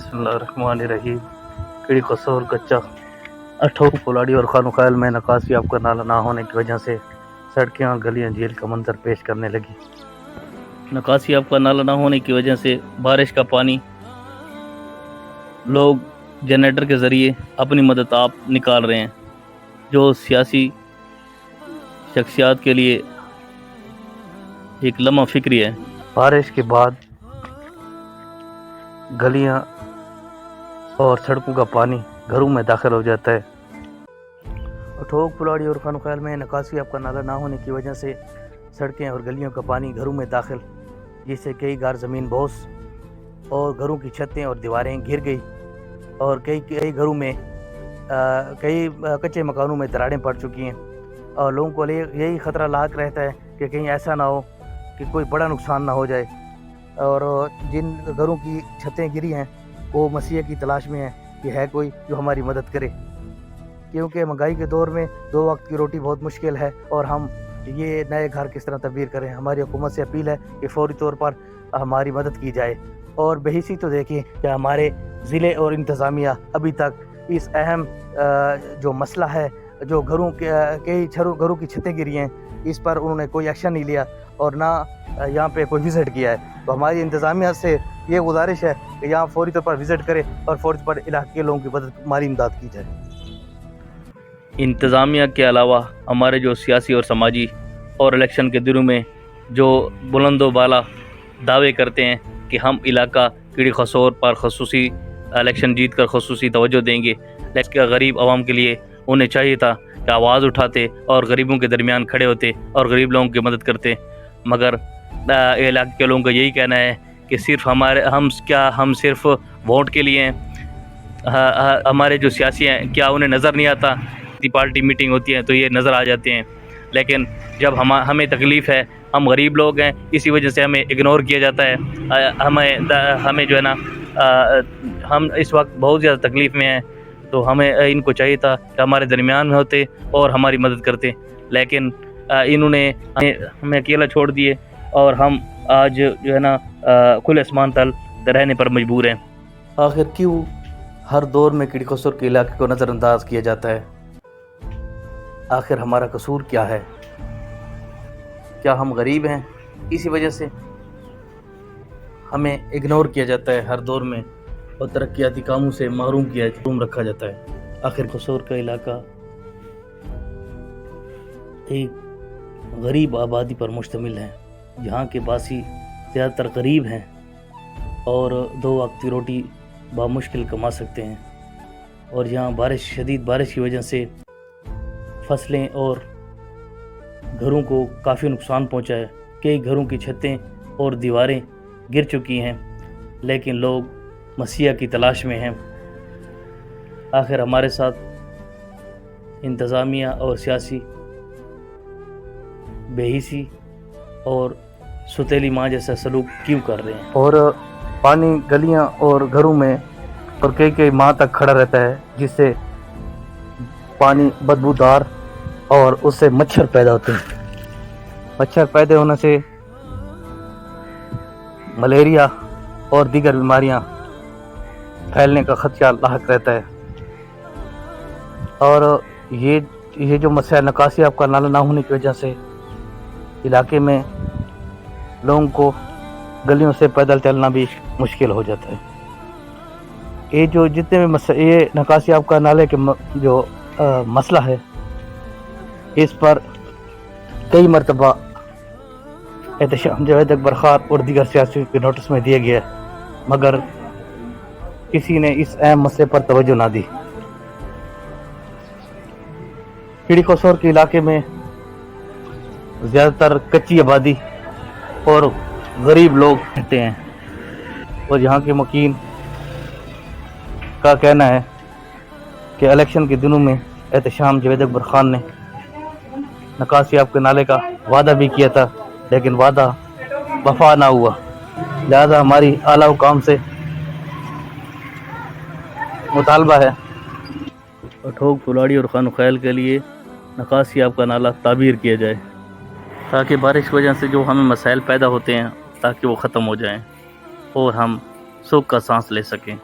बिस्मिल्लाहिर्रहमानिर्रहीम। कीड़ी कसूर कच्चा अठोक पुलाड़ी और खानुखैल में नकासी आपका नाला ना होने की वजह से सड़कें और गलियां झील का मंजर पेश करने लगी। नकासी आपका नाला ना होने की वजह से बारिश का पानी लोग जनरेटर के ज़रिए अपनी मदद आप निकाल रहे हैं, जो सियासी शख्सियात के लिए एक लम्हा फिक्री है। बारिश के बाद गलियां और सड़कों का पानी घरों में दाखिल हो जाता है। अठोक पुलाड़ी और खानुखैल में नकासी आपका नाला ना होने की वजह से सड़कें और गलियों का पानी घरों में दाखिल, जिससे कई घर ज़मीन बोस और घरों की छतें और दीवारें गिर गई और कई घरों में कई कच्चे मकानों में दरारें पड़ चुकी हैं और लोगों को यही ख़तरा लाक रहता है कि कहीं ऐसा ना हो कि कोई बड़ा नुकसान ना हो जाए। और जिन घरों की छतें गिरी हैं वो मसीह की तलाश में है कि है कोई जो हमारी मदद करे, क्योंकि महंगाई के दौर में 2 वक्त की रोटी बहुत मुश्किल है और हम ये नए घर किस तरह तब्दील करें। हमारी हुकूमत से अपील है कि फौरी तौर पर हमारी मदद की जाए। और बेहिसी तो देखिए कि हमारे ज़िले और इंतज़ामिया अभी तक इस अहम जो मसला है, जो घरों की छतें गिरी हैं, इस पर उन्होंने कोई एक्शन नहीं लिया और ना यहाँ पे कोई विज़िट किया है। तो हमारी इंतज़ामिया से ये गुजारिश है कि यहाँ फौरी तौर पर विज़िट करें और फौरी तौर पर इलाके के लोगों की हमारी इमदाद की जाए। इंतज़ामिया के अलावा हमारे जो सियासी और समाजी और इलेक्शन के दिनों में जो बुलंदो बाला दावे करते हैं कि हम इलाका कीड़ी खसोर पर खसूसी इलेक्शन जीत कर खसूसी तवज्जो देंगे, लेकिन गरीब आवाम के लिए उन्हें चाहिए था कि आवाज़ उठाते और गरीबों के दरमियान खड़े होते और गरीब लोगों की मदद करते। मगर इलाके के लोगों का यही कहना है कि सिर्फ हम सिर्फ वोट के लिए हैं। हमारे जो सियासी हैं, क्या उन्हें नज़र नहीं आता? पार्टी मीटिंग होती है तो ये नज़र आ जाते हैं, लेकिन जब हमें तकलीफ़ है, हम गरीब लोग हैं, इसी वजह से हमें इग्नोर किया जाता है। हमें जो है ना, हम इस वक्त बहुत ज़्यादा तकलीफ़ में हैं, तो हमें इनको चाहिए था कि हमारे दरमियान में होते और हमारी मदद करते, लेकिन इन्होंने हमें अकेला छोड़ दिए और हम आज जो है ना खुले आसमान तल रहने पर मजबूर हैं। आखिर क्यों हर दौर में कीड़ी कसूर के इलाके को नज़रअंदाज किया जाता है? आखिर हमारा कसूर क्या है? क्या हम गरीब हैं इसी वजह से हमें इग्नोर किया जाता है हर दौर में और तरक्याती कामों से महरूम रखा जाता है? आखिर कसूर का इलाका एक गरीब आबादी पर मुश्तमिल है। यहाँ के बासी ज़्यादातर गरीब हैं और 2 वक्त की रोटी बामुश्किल कमा सकते हैं, और यहाँ शदीद बारिश की वजह से फसलें और घरों को काफ़ी नुकसान पहुँचा है। कई घरों की छतें और दीवारें गिर चुकी हैं, लेकिन लोग मसीहा की तलाश में हैं। आखिर हमारे साथ इंतज़ामिया और सियासी बेहिसी और सुतेली माँ जैसा सलूक क्यों कर रहे हैं? और पानी गलियां और घरों में और कई माह तक खड़ा रहता है, जिससे पानी बदबूदार और उससे मच्छर पैदा होते हैं। मच्छर पैदा होने से मलेरिया और दीगर बीमारियां फैलने का खदशा लाहक रहता है। और ये जो मसला नकासी आपका नाला ना होने की वजह से इलाके में लोगों को गलियों से पैदल चलना भी मुश्किल हो जाता है। ये जो जितने भी ये नकासी आपका नाले के जो मसला है, इस पर कई मरतबा एहतशाम जावेद अकबर खान और दीगर सियासियों के नोटिस में दिया गया, मगर किसी ने इस अहम मसले पर तवज्जो ना दी। कीड़ी कसूर के इलाके में ज़्यादातर कच्ची आबादी और गरीब लोग रहते हैं, और यहाँ के मुकीन का कहना है कि इलेक्शन के दिनों में एहतशाम जावेद अकबर खान ने नकासी आपके नाले का वादा भी किया था, लेकिन वादा वफा ना हुआ। लिहाजा हमारी आला हुकाम से मुतालबा है अठोक पुलाड़ी और खानुखैल के लिए नकासी आपका नाला ताबीर किया जाए, ताकि बारिश की वजह से जो हमें मसाइल पैदा होते हैं ताकि वो ख़त्म हो जाएं और हम सुख का सांस ले सकें।